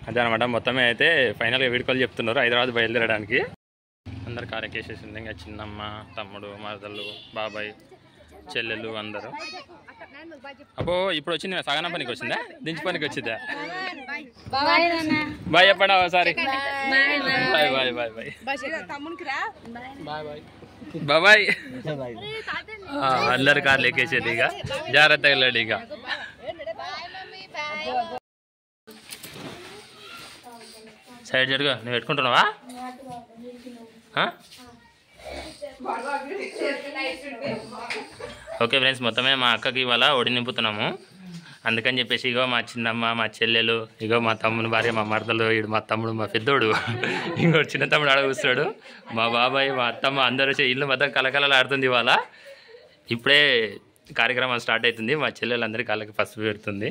అదే అనమాట. మొత్తమే అయితే ఫైనల్గా వీడుకోలు చెప్తున్నారు హైదరాబాద్ బయలుదేరడానికి. అందరు కార్ ఎక్కేసేసింది. ఇంకా చిన్నమ్మ, తమ్ముడు, మరదళ్ళు, బాబాయ్, చెల్లెళ్ళు అందరూ. అబ్బో ఇప్పుడు వచ్చింది సగనం పనికి వచ్చిందా, దించి పనికి వచ్చిందా? బాయ్ చెప్పండి ఒకసారి. బాయ్ బాయ్ బాయ్ బాయ్ బాబాయ్. అందరు కార్లు ఎక్కేసేది. ఇక జాగ్రత్తగా వెళ్ళాడు. ఇక సైడ్ జరుగా. నువ్వు పెట్టుకుంటున్నావా? ఓకే ఫ్రెండ్స్, మొత్తమే మా అక్కకి ఇవాళ ఒడి నింపుతున్నాము. అందుకని చెప్పేసి ఇగో మా చిన్నమ్మ, మా చెల్లెలు, ఇగో మా తమ్ముని భార్య, మా మరదలు, ఇడు మా తమ్ముడు, మా పెద్దోడు, ఇంకోటి చిన్న తమ్ముడు ఆడ కూర్చున్నాడు, మా బాబాయ్, మా అత్తమ్మ అందరూ ఇల్లు మొత్తం కలకలలు ఆడుతుంది. ఇవాళ ఇప్పుడే కార్యక్రమం స్టార్ట్ అవుతుంది. మా చెల్లెలందరికీ కాళ్ళకి పసుపు పెడుతుంది.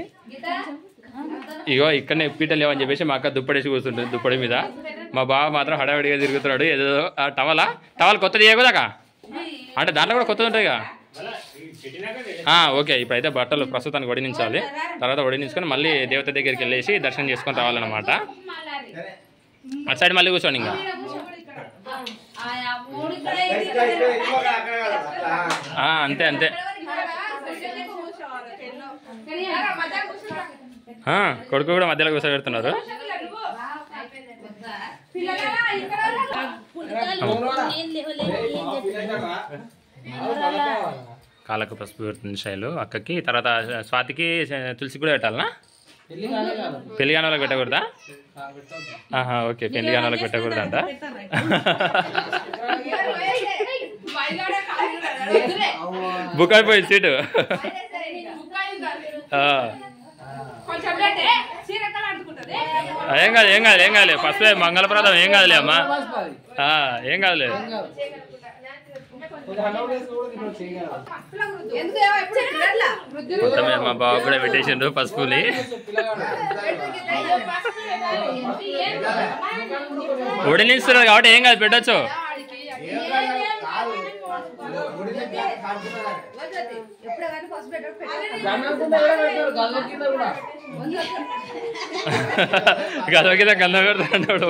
ఇగో ఇక్కడనే పీటలు లేవని చెప్పేసి మా అక్క దుప్పడేసి కూర్చుంటుంది దుప్పటి మీద. మా బావ మాత్రం హడావిడిగా తిరుగుతున్నాడు. ఏదో టవల్ కొత్తది చేయకూడదాకా అంటే దాంట్లో కూడా కొత్తది ఉంటాయి కదా. ఓకే, ఇప్పుడైతే బట్టలు ప్రస్తుతానికి వడినించాలి. తర్వాత వడినించుకొని మళ్ళీ దేవత దగ్గరికి వెళ్ళేసి దర్శనం చేసుకొని రావాలన్నమాట. అటు సైడ్ మళ్ళీ కూర్చోండి. ఇంకా అంతే అంతే. కొడుకు కూడా మధ్యలో కూర్చోబెడుతున్నారు. కాళ్ళకు పసుపు పెడుతుంది శైలు అక్కకి. తర్వాత స్వాతికి తులసి కూడా పెట్టాలనా? పెళ్లి కాని వాళ్ళకి పెట్టకూడదా? ఓకే, పెళ్లి కాని వాళ్ళకి పెట్టకూడదు అంట. బుక్ అయిపోయింది సీటు. ఏం కాదు ఏం కాదు ఏం కాదులే. ఫస్ట్ మంగళప్రదం ఏం కాదులే అమ్మా, ఏం కాదులే. మొత్తమే మా బాబు కూడా పెట్టేసిండ్రు పసుపుని. ఉడినిస్తున్నారు కాబట్టి ఏం కాదు, పెట్టచ్చు. గదవ కింద గంధ పెడతాడు.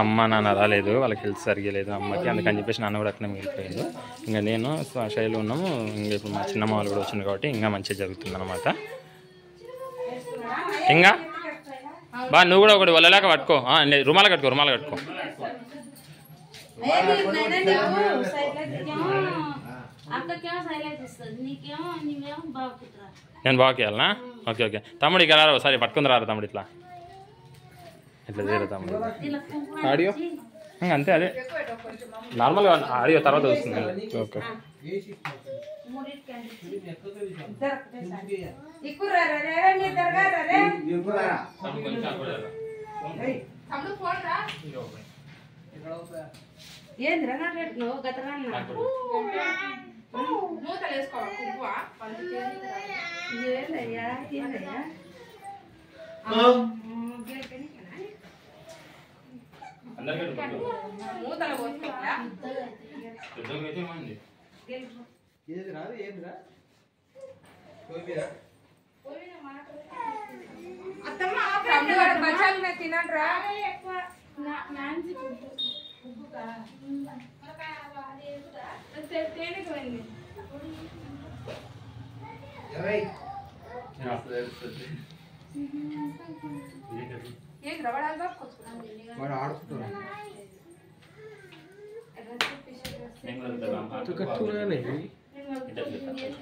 అమ్మ నాన్న రాలేదు, వాళ్ళకి హెల్త్ సరిగా లేదు అమ్మకి. అందుకని చెప్పేసి నాన్న కూడా అక్కడే మిగిలిపోయాడు. ఇంకా నేను శైలు ఉన్నాము. ఇంకా ఇప్పుడు మా చిన్నమ్మ వాళ్ళు కూడా వచ్చింది కాబట్టి ఇంకా మంచిగా జరుగుతుంది అనమాట. ఇంకా నువ్వు కూడా ఒకటి వల్లలేక పట్టుకో. రుమాలు కట్టుకో, రుమాలు కట్టుకో. నేను బాగా వెళ్ళనా? Okay okay. తమ్ముడు ఇక రారా ఒకసారి పట్టుకుని రారా తమ్ముడు. ఇట్లా ఇట్లా చేయరా తమ్ముడు. ఆడియో అంతే, అదే నార్మల్గా ఆడియో తర్వాత వస్తుంది. ఓకే.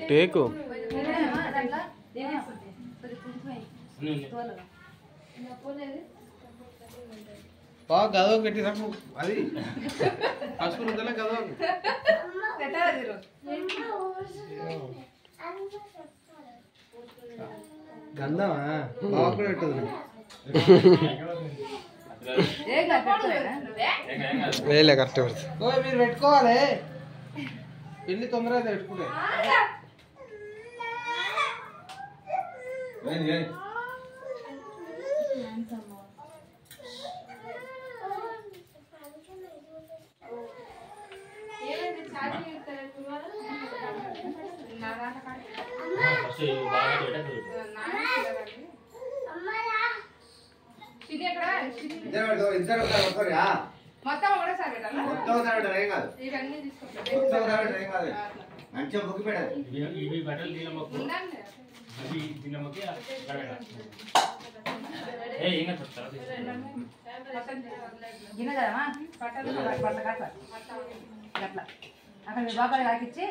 టేకు గదవ పెట్టి అది గదవ గంధమా బాగా కూడా పెట్టదు. వేలే కరెక్ట్ మీరు పెట్టుకోవాలి. పెళ్లి తొందరగా పెట్టుకుంటే మొత్తం ఒకటేసారి పెట్టాలా? ఇవన్నీ తీసుకుంటాను. మంచిగా బుక్ పెట్టాలి. అక్కడ మీ బాబాయ్ రాకిచ్చి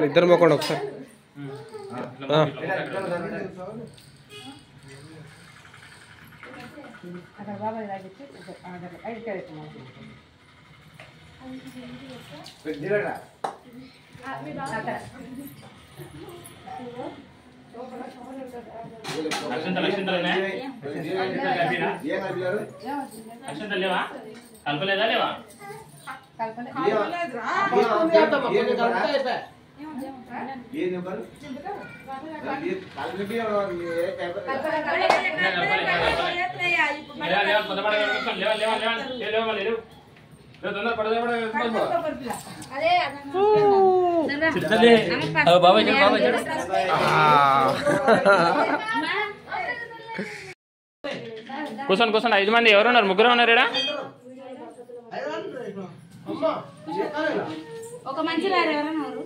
ఇద్దరు మొక్కండి ఒకసారి. అక్కడ బాబాయ్ రాకిచ్చి కలపలేదా లేవా? కూర్చోండి కూర్చోండి. 5 మంది ఎవరున్నారు? ముగ్గురు ఉన్నారు ఇక్కడ. ఒక మంచి వారు ఎవరన్నారు?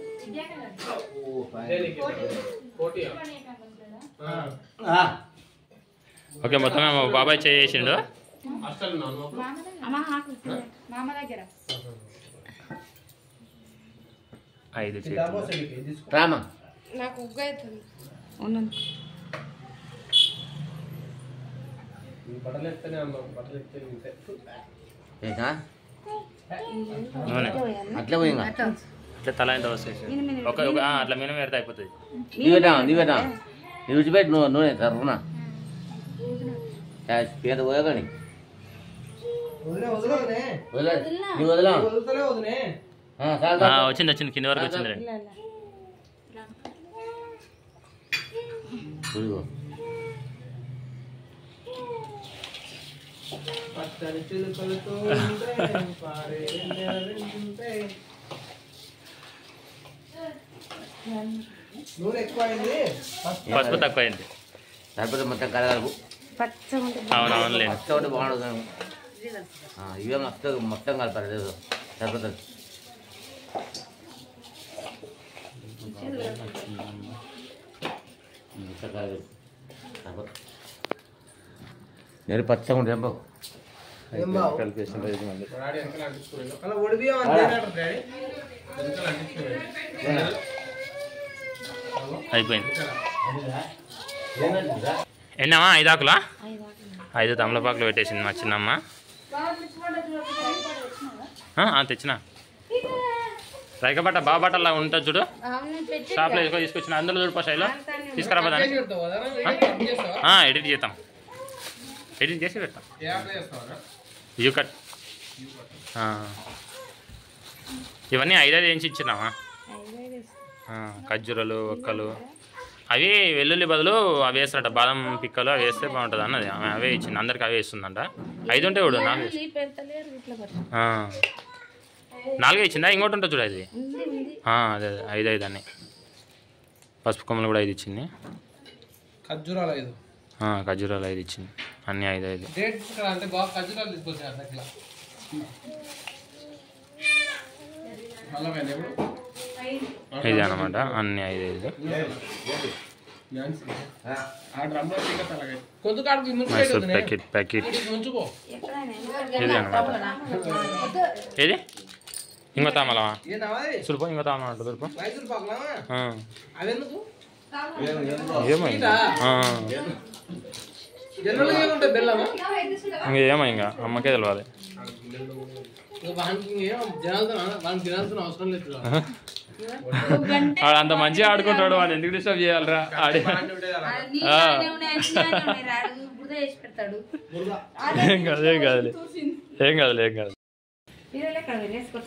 ఓకే మొత్తం బాబాయ్ చేసిండు. మామ దగ్గర 5 చేతులు. నాకు ఉగ్గ అవుతుంది. అట్లా పోయిందా? అట్లా తల ఎంత వస్తాయి ఒక అట్లా మీన పెడితే అయిపోతుంది. విడిచిపెట్టి నూనె తరుణ పేద పోయగాని వచ్చింది వచ్చింది కింద వరకు వచ్చింది. పసుపు తక్కువైంది. సరిపోతే మొత్తం కలగలుపు. అవునవునులే. పచ్చ బాగుండదు. ఇవే మొత్తం కలపాలి. లేదు సరిపోతుంది. నేను పచ్చగా ఉంటుంది బాబు. అయిపోయింది. ఎన్నమ్మా? 5 ఆకులా? 5 తమలపాకులు పెట్టేసింది మా చిన్నమ్మ. తెచ్చిన రైకబట్ట బాబాటల్లా ఉంటుంది చూడు, షాప్లో తీసుకొచ్చిన. అందులో చూడు పైలో తీసుకురాబోదా? ఎడిట్ చేస్తాం, ఎడిట్ చేసి పెడతాం. యూకట్ ఇవన్నీ 5 వేయించి ఇచ్చినామా? ఖర్జూరలు ఒక్కలు అవి వెల్లుల్లి బదులు అవి వేస్తారట. బాదం పిక్కలు అవి వేస్తే బాగుంటుంది అన్నది. ఆమె అవే ఇచ్చింది. అందరికి అవే ఇస్తుందంట. 5 ఉంటే చూడు 4 ఇచ్చిందా? ఇంకోటి ఉంటుంది చూడు అది. అదే 5 అన్నీ. పసుపు కొమ్మలు కూడా 5 ఇచ్చింది. ఖర్జూరాలు 5 ఇచ్చింది. అన్నీ 5. ఇది అనమాట అన్ని 5. మైసూర్ ప్యాకెట్ ఇది అనమాట. ఏది ఇంకో తామలమా? సులుపు ఇంకో తామల అంట సులుపు. ఏమో ఇంకా అమ్మకే తెలియాలి. అంత మంచిగా ఆడుకుంటాడు, వాడు ఎందుకు డిస్టర్బ్ చేయాలరా? ఏం కాదు.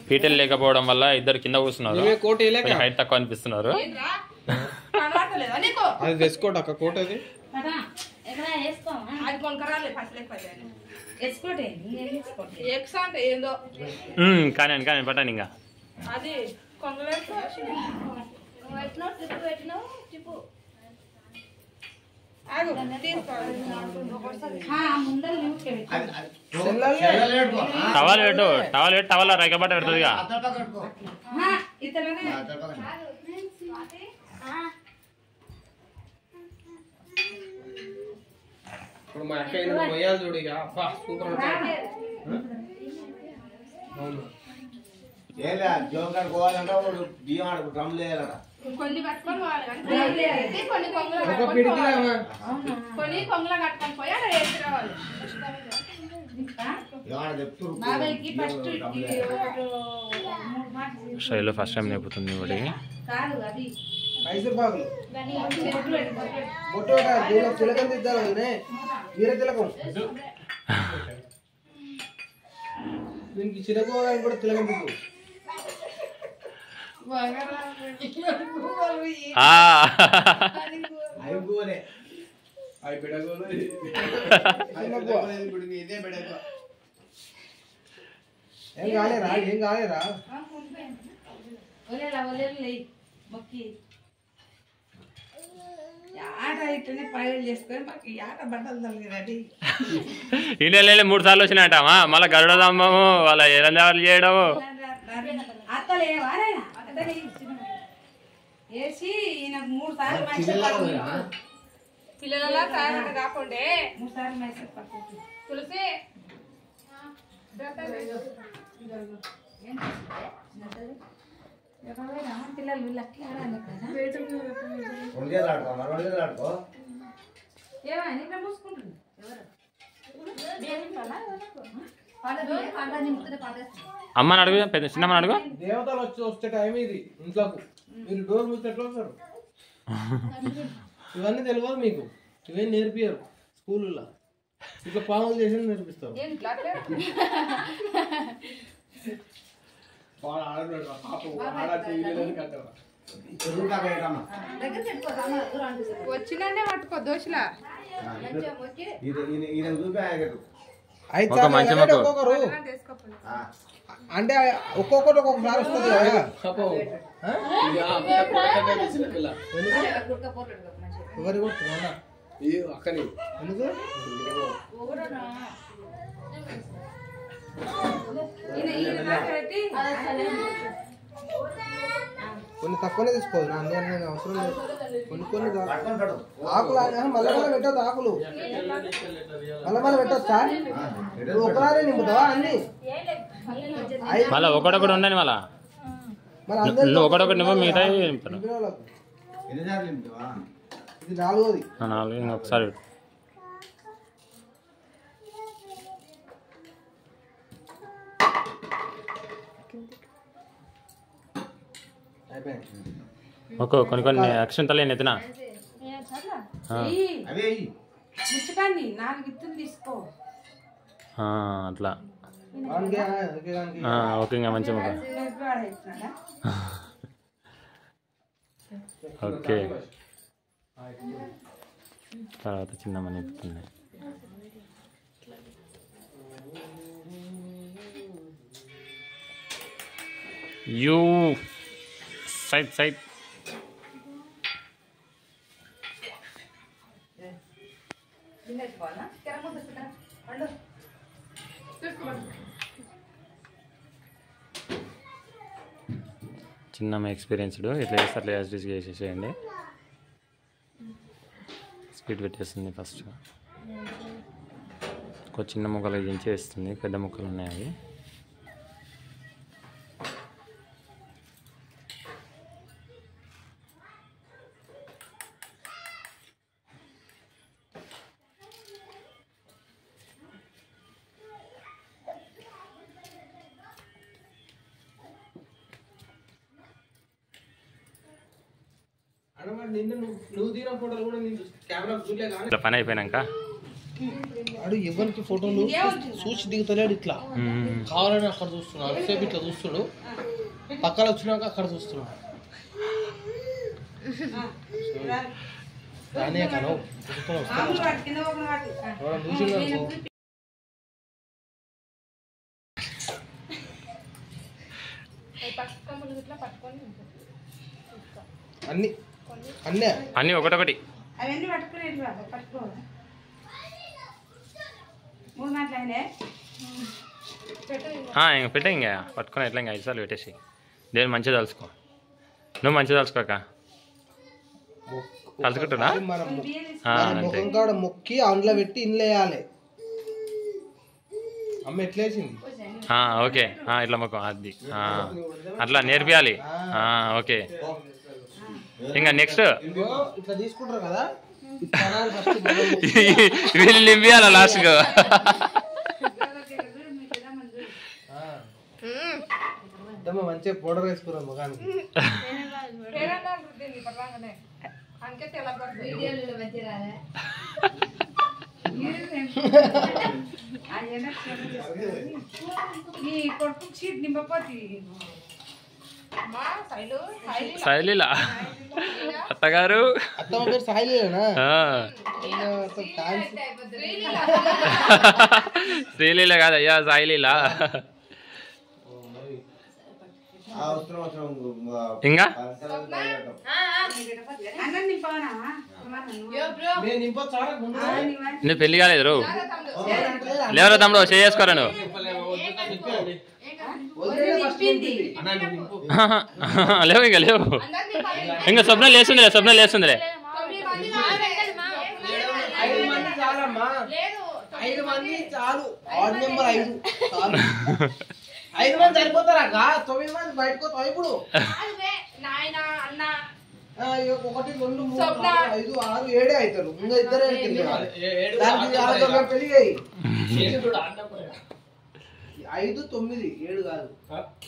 పీటలు లేకపోవడం వల్ల ఇద్దరు కింద కూర్చున్నారు. హైట్ తక్కువ అనిపిస్తున్నారు. కానీ పట్టాను ఇంకా ముందర టవల్ పెట్టు టవల్ రైకబట్ట పెడుతుంది ఇప్పుడు మా అక్క పోయాలి చూడు ఇక అబ్బా సూపర్ ఉంటుంది ఏలా జోగాడు పోవాలంటే వాడు బియ్యం ఆడకు డ్రమ్ లేయాలట కొన్ని పట్టుకొని పోవాలి కొన్ని ఒక పిడికిలా కొన్ని కొంగులో కట్టుకొని పోయి అక్కడ వేసి రావాలి బాబాయ్కి ఫస్ట్ శైలు ఫస్ట్ టైం నేర్పుతుంది వాడికి కాదు అది మైసూర్ పాకులు బొట్టు తిలకం తిద్దాలి వదినే వీర తిలకం దీనికి చిరకోవడానికి కూడా తిలకం తిద్దు అయిపోలే అవి బిడగోలు ఇదే బిడగో ఏం కాలేరా మొక్కి ఆట ఇట్లనే పైలు చేసుకొని మాకు ఈ ఆట బట్టలు తొలగిరండి ఈ నెల 3 సార్లు వచ్చినట్టమా మళ్ళీ గరుడదమ్మము వాళ్ళ ఎరందాలు చేయడము అత్తలు ఏవారైనా వేసి ఈయన 3 సార్లు మైసూర్ పిల్లల సాయంత్రం కాకుండా 3 సార్లు మైసూర్ పట్టు తులసి పిల్లలు వీళ్ళు అట్లా ఆడాలి ఆడుకో ఏమైనా ఇక్కడ మూసుకుంటుంది అమ్మని అడుగు పెద్ద చిన్నమ్మని అడుగు దేవతలు వచ్చే టైం ఇది ఇంట్లోకి మీరు డోర్ మూస్తే ఎట్లా వస్తారు ఇవన్నీ తెలియదు మీకు ఇవేం నేర్పియరు స్కూల్లో ఇట్లా పాములు చేసి నేర్పిస్తారు వచ్చినండే పట్టుకో దోశలా ఈయన చూపి అయితే ఒక్కొక్కరు అంటే ఒక్కొక్కటి ఒక్కొక్కసారి వస్తుంది కదా ఎవరి కొట్టుకున్నా అక్కని ఎందుకు కొన్ని తక్కువనే తీసుకోదు నా అన్ని అవసరం లేదు కొన్ని ఆకులు మళ్ళీ పెట్టద్దు ఆకులు మళ్ళీ పెట్టొచ్చా నువ్వు ఒకసారి నింపుతావా అన్ని మళ్ళీ ఒకటొకటి ఉండని మళ్ళా నువ్వు ఒకటొకటి నింప మిగతా ఇది 4వది 4 ఇంకొకసారి కొన్ని అక్షంతలే నెత్తిన ముచ్చకాన్ని 4 ఇత్తులు తీసుకో అట్లా ఓకే ఇంకా మంచిగా ఓకే తర్వాత చిన్నమ్మ నెత్తుతుంది యూ సైడ్ చిన్నమ్మ ఎక్స్పీరియన్స్డ్ ఇట్లా చేస్తే అట్లా యాజిటీస్గా చేసేసేయండి స్పీడ్ పెట్టేస్తుంది ఫస్ట్ ఒక చిన్న ముక్కలు దించి వేస్తుంది పెద్ద ముక్కలు ఉన్నాయి అవి ఇట్లా పని అయిపోయినాక అడు ఎవరికి ఫోటోలు చూసి దిగుతలేడు ఇట్లా కావాలని అక్కడ చూస్తున్నాడు అటుసేపు ఇట్లా చూస్తున్నాడు పక్కన వచ్చినాక అక్కడ చూస్తున్నాడు రానే కను అన్ని అన్నీ ఒకటొకటి అవన్నీ పట్టుకుని పట్టుకో 3 మాటలైనా ఇంక పెట్టే ఇంకా పట్టుకొని ఎట్లా ఇంకా 5 సార్లు పెట్టేసి దేవుని మంచిగా తలుసుకో నువ్వు మంచిగా తలుసుకోక తలుచుకుంటున్నా అంతే ముఖం కాడ మొక్కి అందులో పెట్టి ఇంట్లో వేయాలి అమ్మ ఎట్లేసింది ఓకే ఇట్లా మొక్క అది అట్లా నేర్పియాలి ఓకే ఇంకా నెక్స్ట్ ఇట్లా తీసుకుంటారు కదా వీళ్ళు నింపియాల లాస్ట్కు మంచిగా పౌడర్ వేసుకున్నాం ముఖానికి ఈ కొడుకు చీట్ నింపపోతే శైలిలా అత్తగారు అత్తమ్మ పేరు సాయిలేనా శ్రీలీల కాదయ్యా సాయిలీల ఇంకా నువ్వు పెళ్లి కాలేదు రో లేవరా తమ్ముడు చేసుకోరా నువ్వు లేవు ఇంకా లేవు ఇంకా స్వప్న లేస్తుందిలే 5 మంది చాలు 5 మంది సరిపోతారా 9 మంది బయటకు ఇప్పుడు 1 2 3 4 5 6 7 అవుతారు ఇంకా ఇద్దరే పెళ్లి 5 9 7 కాదు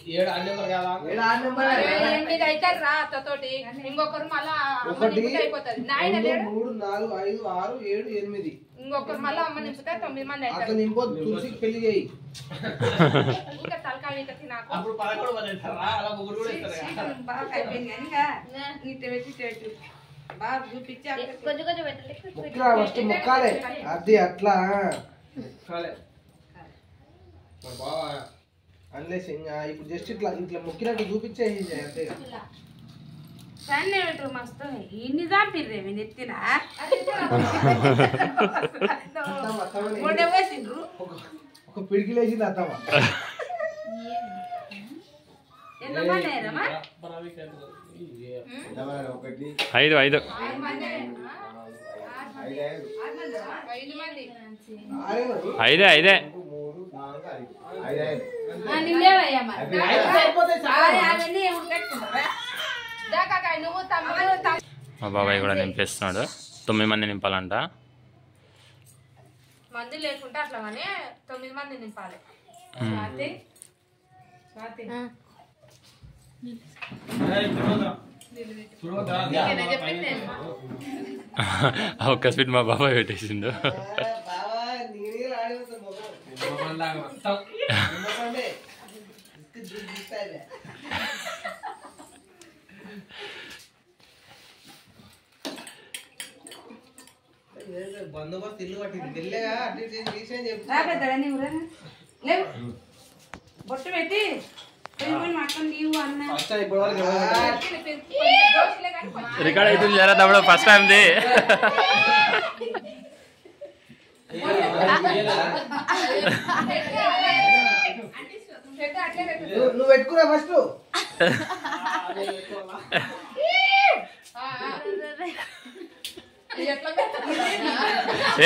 7 ఆ నెంబర్ కాదా 7 ఆ నెంబర్ 8 అవుతారు రా అత్తతోటి ఇంకొకరు మళ్ళా 3 4 5 6 7 8 ఇంకొకరు మళ్ళా అమ్మ నింపుతా 9 మంది అవుతారు అట్లా నింపొద్దు తులసికి పెళ్లి చేయి ఇంకా తలకాయ నాకు అప్పుడు 11 మంది ఉంటారా అలా ముగ్గురు కూడా ఇస్తారు బాగా అయిపోయింది కానీ నీట పెట్టి బాగా చూపించి కొంచెం పెట్టాలి ఫస్ట్ మొక్కాలే అది అట్లా అన్లేసి ఇప్పుడు జస్ట్ ఇట్లా మొక్కినట్టు చూపించేసి అంతే మస్తు ఇన్ని చాపిర్రే మీ నెత్తిన ఒక పిడికి లేచింది అత్తమ్మ ఐదు 5 ఐదే మా బాబాయ్ కూడా నింపేస్తున్నాడు 9 మంది నింపాలంట మంది లేకుంటే అట్లా కానీ 9 మంది నింపాలి ఒక్క స్పీడ్ మా బాబాయ్ పెట్టేసిండు బందోబస్తు ఇల్లు పట్టింది వెళ్ళగా బొట్టు పెట్టి రికార్డ్ అవుతుంది జరా తమ్ముడు ఫస్ట్ టైంది నువ్వు పెట్టుకున్నా ఫస్ట్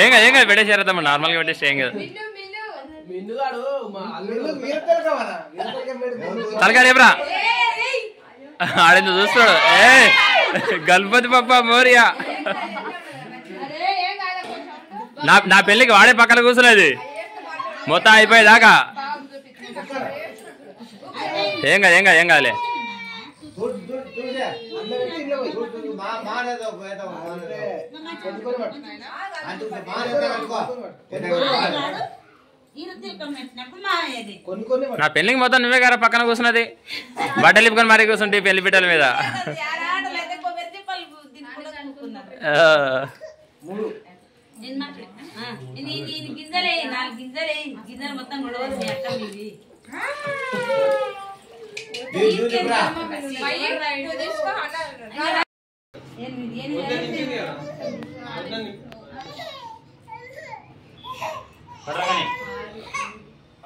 ఏం కాదు పెట్టేసారా తమ్ముడు నార్మల్గా పెట్టేసి ఏం కాదు తలకాయ రేపరా ఆడేందుకు చూస్తాడు గణపతి పప్ప మోరియా నా పెళ్ళికి వాడే పక్కన కూర్చున్నది మొత్తం అయిపోయేదాకా ఏం కాదులే నా పెళ్ళికి మొత్తం నువ్వే గారా పక్కన కూర్చున్నది బట్టలు ఇప్పుకొని మరీ కూర్చుంటే పెళ్లి పిట్టల మీద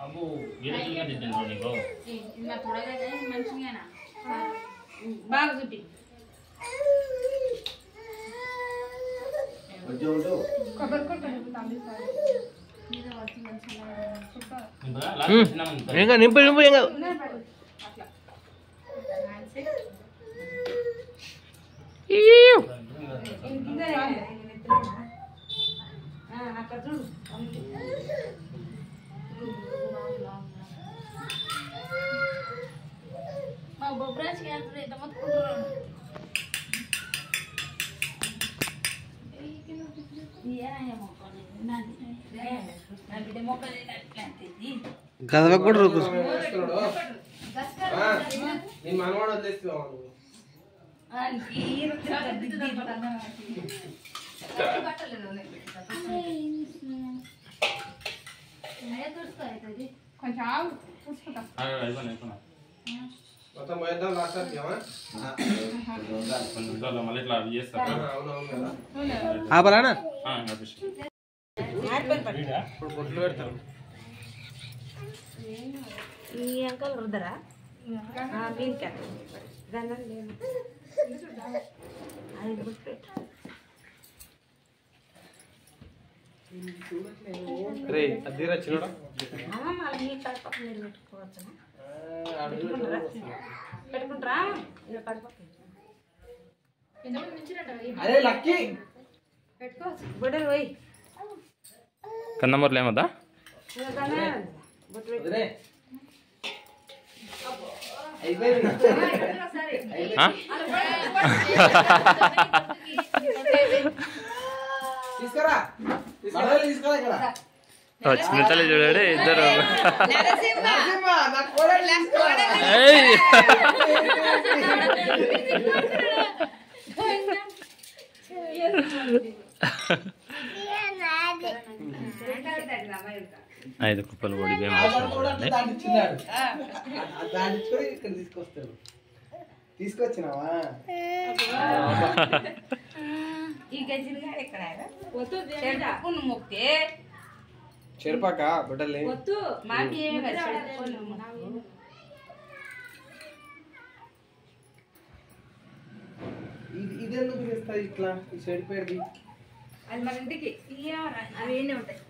అబ్బో గిరిగిరిగా తింటాను నీకు బాగా చూపి కొంచెం ఉండు. కొబ్బరి కొట్టాడు ఇంకా నింపు నింపు ఇంకా అక్కడ చూడు మా బొబ్బరాజుకి ఎంత మొత్తుకుంటున్నాడు గదవ కూడా నేను మనవాడు వదిలేస్తున్నావు కొంచెం ఆగు చూసుకుంటా మొత్తం పోయేద్దాం లాస్ట్ మళ్ళీ ఇట్లా అవి చేస్తారు ఆపరానా వీడా? ఇప్పుడు బొట్లు పెడతాం ఈ అంకల్ రుద్దరా దీనికా గంధం లేదు అది గుర్తుపెట్టు రే అద్దీరా చిన్నడా మళ్ళీ మీ కడప మీరు పెట్టుకోవచ్చు పెట్టుకుంటారా ఇక కడప అరే లక్కీ పెట్టుకోవచ్చు బొడ్డలు పోయి కన్నమూరులో ఏమొద్దా ఇక గంధం బొట్టు పెట్టు వదిలే అయిపోయింది తీసుకురా తీసుకురా ఇక్కడ చిన్న తల్లి చూడాడు ఇద్దరు నరసింహ, నా కోడలు తీసుకురా. ఏయ్! ఐదు కుప్పలు ఓడిపోయి ఆధార్ కూడా అంటే దాటిచ్చినాడు. దాటిచ్చుకొని ఇక్కడ తీసుకొస్తాడు. తీసుకొచ్చినావా ఈ గజ్జిగా ఎక్కడ చెరుపు మొక్కే చెరుపాక బిడ్డలే వద్దు మాకి ఏమి కదా ఇది ఎందుకు చేస్తాయి ఇట్లా ఈ చెడిపోయేది అది మన ఇంటికి అవి ఏనే ఉంటాయి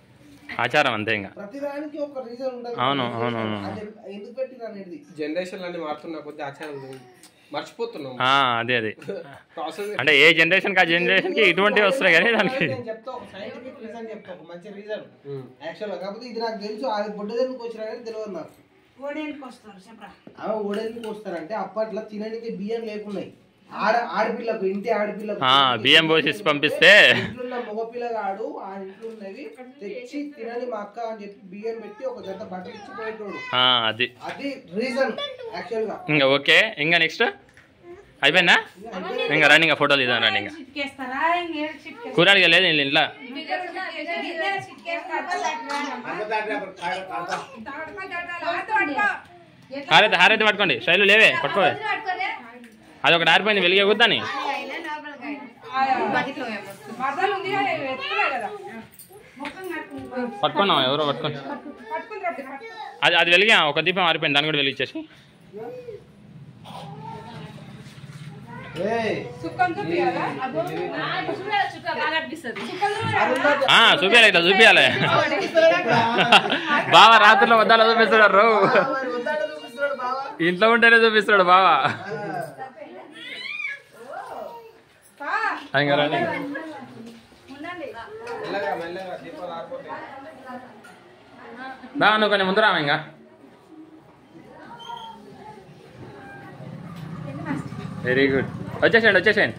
ఆచారం అంతే ఇంకా ప్రతి దానికి ఒక రీజన్ ఉండదు. అవును, అవును, అవును. అది ఎందుకు పెట్టిన అనేది జనరేషన్ అన్ని మారుతున్నా కొద్ది ఆచారం లేదు. మర్చిపోతున్నాం అదే అదే ప్రాసెస్. అంటే ఏ జనరేషన్కి ఆ జనరేషన్కి ఇటువంటివి వస్తున్నాయి కానీ దానికి నేను చెప్తా ఒక సైంటిఫిక్ రీజన్ చెప్తా, ఒక మంచి రీజన్ యాక్చువల్ గా. కాకపోతే ఇది నాకు తెలుసు, అది బొడ్డ ఎందుకు వచ్చినా కానీ తెలియదు నాకు. ఓడేనికి వస్తారు చెప్పరా ఓడెందుకు వస్తారంటే అప్పట్లో తినడానికి బియ్యం లేకున్నాయి. ఆడపిల్లకు ఇంటి ఆడపిల్లకు బియ్యం పోసి పంపిస్తే ఇంట్లో మగపిల్లగాడు ఆ ఇంట్లో ఉన్నవి తెచ్చి తినని మా అక్క అని చెప్పి బియ్యం పెట్టి ఒక జత బట్టలు ఇచ్చి పోయేటోడు. అది అది రీజన్ యాక్చువల్ గా. ఇంకా ఓకే ఇంకా నెక్స్ట్ అయిపోయిందా ఇంకా రండి ఇంకా ఫోటోలు ఇద్దాం రండి ఇంకా చిట్కేస్తారా ఇంకేడు చిట్కేస్తారా కూరగాయలు లేదు వీళ్ళ ఇంట్లో హారైతే పట్టుకోండి శైలు లేవే పట్టుకోవే అది ఒకటి ఆరిపోయింది వెలిగే కూద్దాని పట్టుకున్నాం ఎవరో పట్టుకోండి అది వెలిగా ఒక దీపం ఆరిపోయింది దాన్ని కూడా వెలిగించేసి చూపించాలి ఇట్లా చూపించాలి బావ రాత్రిలో వద్దాలో చూపిస్తున్నాడు ఇంట్లో ఉంటేనే చూపిస్తున్నాడు బావ ఇంకా రండి దా నువ్వు కొంచెం ముందు రావా ఇంకా వెరీ గుడ్ వచ్చేసేయండి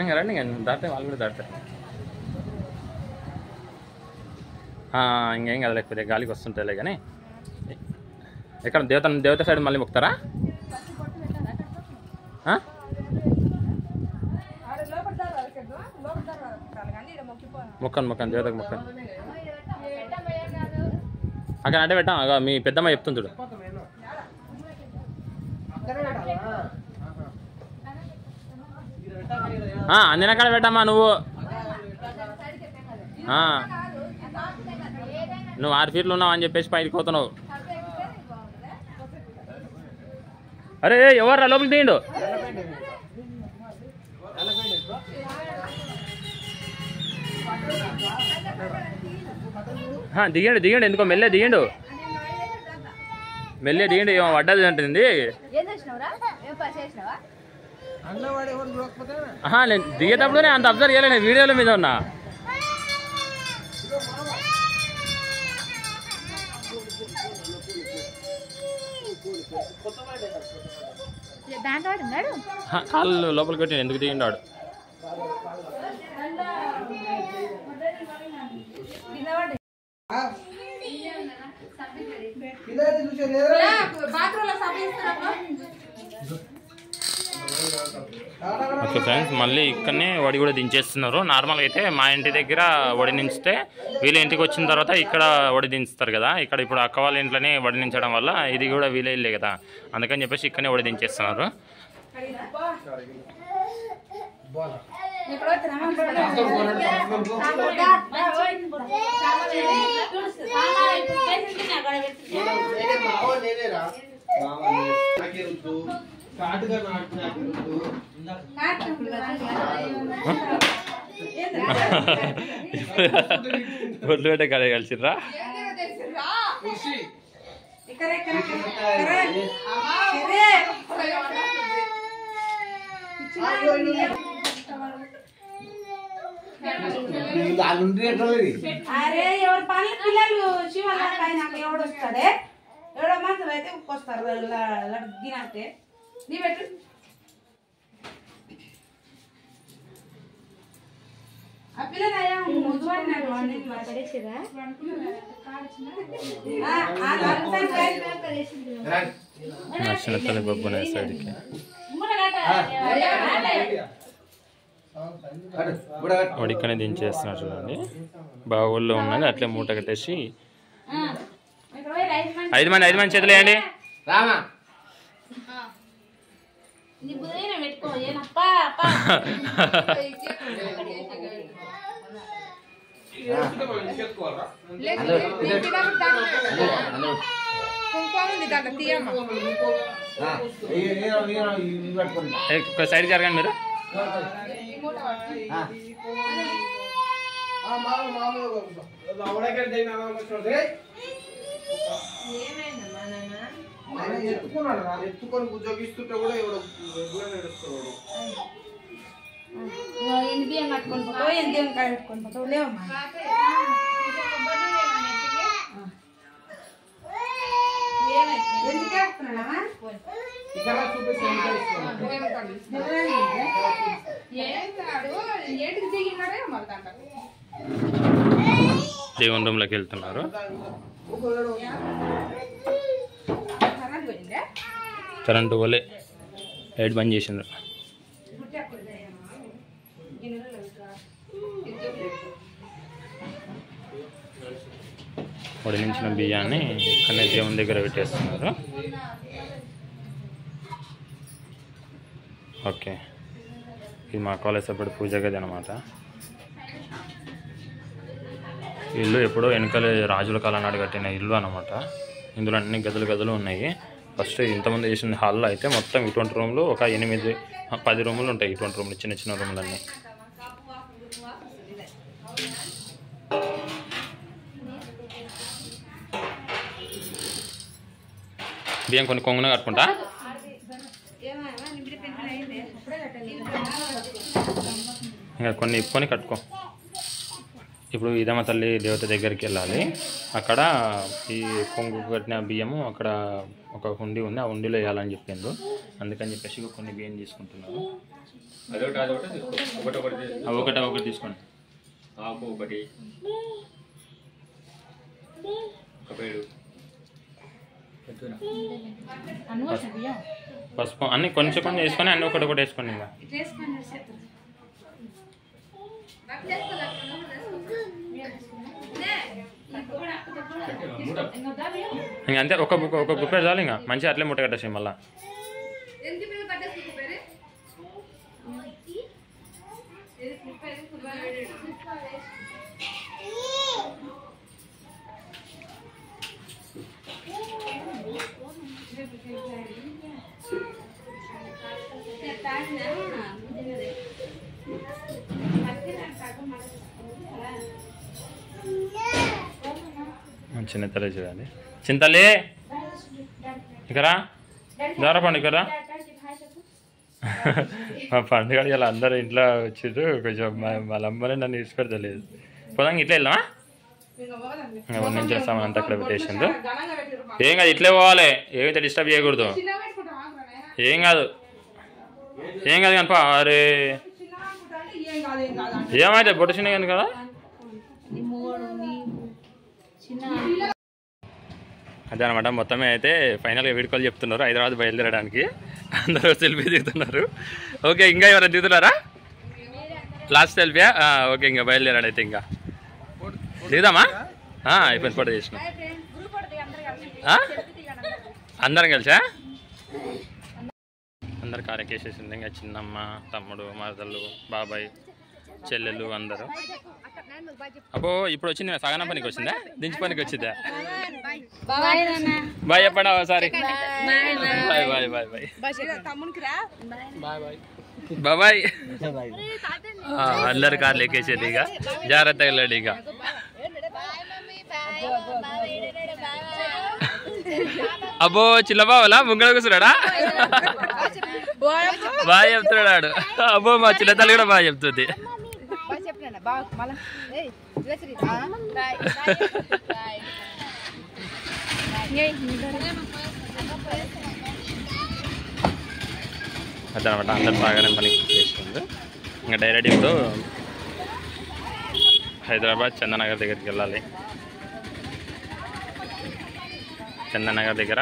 ఇంకా రండి ఇంకా దాటే వాళ్ళు కూడా దాటారు ఇంకేం కదా లేకపోతే గాలికి వస్తుంటాయిలే కానీ ఎక్కడ దేవత సైడ్ మళ్ళీ మొక్కుతారా మొక్కండి దేవతకు మొక్కండి అక్కడ అంటే పెట్టాం అగ మీ పెద్దమ్మ చెప్తుంది చూడు అందిన కాడ పెట్టమ్మా నువ్వు. నువ్వు 6 ఫీట్లు ఉన్నావు అని చెప్పేసి పైకి పోతున్నావు. అరే ఎవర్రా లోపలికి తీయండు. దిగండి దిగండి, ఎందుకో మెల్లె దిగండు, మెల్లె దిగండి. ఏమో వడ్డది అంటుంది. నేను దిగేటప్పుడు అంత అబ్జర్వ్ చేయలే, నేను వీడియోల మీద ఉన్నా. కాళ్ళు లోపలికి పెట్టి ఎందుకు దిగిండాడు. ఓకే ఫ్రెండ్స్, మళ్ళీ ఇక్కడనే వడి కూడా దించేస్తున్నారు. నార్మల్గా అయితే మా ఇంటి దగ్గర వడి దించితే వీళ్ళ ఇంటికి వచ్చిన తర్వాత ఇక్కడ వడి దించుతారు కదా. ఇక్కడ ఇప్పుడు అక్క వాళ్ళ ఇంట్లోనే వడి దించడం వల్ల ఇది కూడా వీలే ఇల్లే కదా, అందుకని చెప్పేసి ఇక్కడనే వడి దించేస్తున్నారు. ఒడ్లు పెట్టే కాడే కలిసిర్రా. అరే ఎవరు పని పిల్లలు శివనారాయణ ఎవడు వస్తాడే, ఎవడో మాత్రం అయితే వస్తారు దినాకే. నీ పెట్టు ఆ పిల్లలు నచ్చిన తల్లి బొబ్బునే సైడ్కి వడికనే దించేస్తున్నారు చూడండి. బాగా ఊళ్ళో ఉన్నది అట్లే మూట కట్టేసి 5 మంది చేతులు వేయండి. సైడ్ జరగండి మీరు. ఎత్తుకొని ఉద్యోగిస్తుంటే కూడా ఎవడో నడుస్తున్నాడు. ఎన్ని బియ్యం కట్టుకొని పోతావు, ఎన్ని బియ్యం కట్టుకొని పోతావు లేవమ్మా. దేవుని రూమ్లోకి వెళ్తున్నారు. కరెంటు పోలే, లైట్ బంద్ చేసిండ్రు. వడిలించిన బియ్యాన్ని ఇక్కడనే దేవుని దగ్గర పెట్టేస్తున్నారు. ఓకే, ఇది మా కాలేజ్ సపరేట్ పూజ గది అనమాట. ఇల్లు ఎప్పుడో వెనకాల రాజుల కాలం నాడు కట్టిన ఇల్లు అనమాట. ఇందులో అన్ని గదులు ఉన్నాయి. ఫస్ట్ ఇంతమంది చేసిన హాల్లో అయితే మొత్తం ఇటువంటి రూమ్లు ఒక 8-10 రూములు ఉంటాయి. ఇటువంటి రూమ్లు చిన్న చిన్న రూములన్నీ. బియ్యం కొన్ని కొంగున కట్టుకుంటా. ఇంకా కొన్ని ఇప్పుకొని కట్టుకో. ఇప్పుడు ఇదమ్మ తల్లి దేవత దగ్గరికి వెళ్ళాలి. అక్కడ ఈ కొంగు కట్టిన బియ్యము అక్కడ ఒక హుండీ ఉంది, ఆ హుండీలో వేయాలని చెప్పిండు. అందుకని చెప్పేసి కొన్ని బియ్యం తీసుకుంటున్నారు. ఒకటి తీసుకోండి. ఆకు ఒకటి, పసుపు అన్ని కొంచెం కొంచెం వేసుకొని అన్ని ఒకటి వేసుకోండి. ఇంకా ఇంకా అంతే, ఒక బుక్ చాలు. ఇంకా మంచిగా అట్లే ముట్ట కట్టేసి మళ్ళీ చిన్న తల్లి చూడండి. చింతలే ఇక్కడ దారా పండుగ మా పండుగ ఇలా అందరూ ఇంట్లో వచ్చిర్రు. కొంచెం వాళ్ళ అమ్మనే నన్ను ఇచ్చిపెడతలేదు. పోదాం ఇట్లా వెళ్దామా? నేను చేస్తామని అంతా అక్కడ పెట్టేసిండ్రు. ఏం కాదు, ఇట్లే పోవాలి. ఏమైతే డిస్టర్బ్ చేయకూడదు. ఏం కాదు కనుక. అరే ఏమైతే బొట్టు చిన్న కానీ కదా. అదే అనమాట. మొత్తమే అయితే ఫైనల్గా వీడుకోలు చెప్తున్నారు హైదరాబాద్ బయలుదేరడానికి. అందరూ సెల్ఫీ దిగుతున్నారు. ఓకే, ఇంకా ఎవరైనా దిగుతున్నారా? లాస్ట్ సెల్ఫీయా? ఓకే, ఇంకా బయలుదేరాడు అయితే. ఇంకా దిగుదామా? అయిపోయింది, ఫోటో చేసిన. అందరం కలిసా? అందరు కారు ఎక్కేసేసింది. ఇంకా చిన్నమ్మ, తమ్ముడు, మరదళ్ళు, బాబాయ్, చెల్లెలు అందరూ. అబ్బో ఇప్పుడు వచ్చింది సగనం పనికి వచ్చిందా? దించి పనికి వచ్చిందా? బాయ్ చెప్పండి ఒకసారి. బాయ్ బాయ్ బాయ్ బాయ్ బాబాయ్. అందరు కార్లు ఎక్కేసేది. ఇక జాగ్రత్తగా వెళ్ళాడు. ఇక అబ్బో చిన్నబావలా ముంగడ కూర్చున్నాడా? బాగా చెప్తున్నాడు. అబ్బో మా చిన్న తల్లి కూడా బాగా చెప్తుంది. అదనమాట. అందరు బాగానే పనికి చేస్తుంది. ఇంకా డైరెక్ట్ ఇప్పుడు హైదరాబాద్ చందనగర్ దగ్గరికి వెళ్ళాలి. చందనగర్ దగ్గర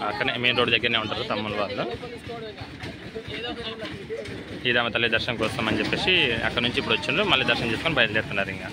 అక్కడనే మెయిన్ రోడ్ దగ్గరనే ఉంటారు తమ్ముళ్ళు వాళ్ళు. ఈదమ్మ తల్లి దర్శనం కోసం అని చెప్పేసి అక్కడ నుంచి ఇప్పుడు వచ్చిండ్రు. మళ్ళీ దర్శనం చేసుకొని బయలుదేరుతున్నారు. ఇంకా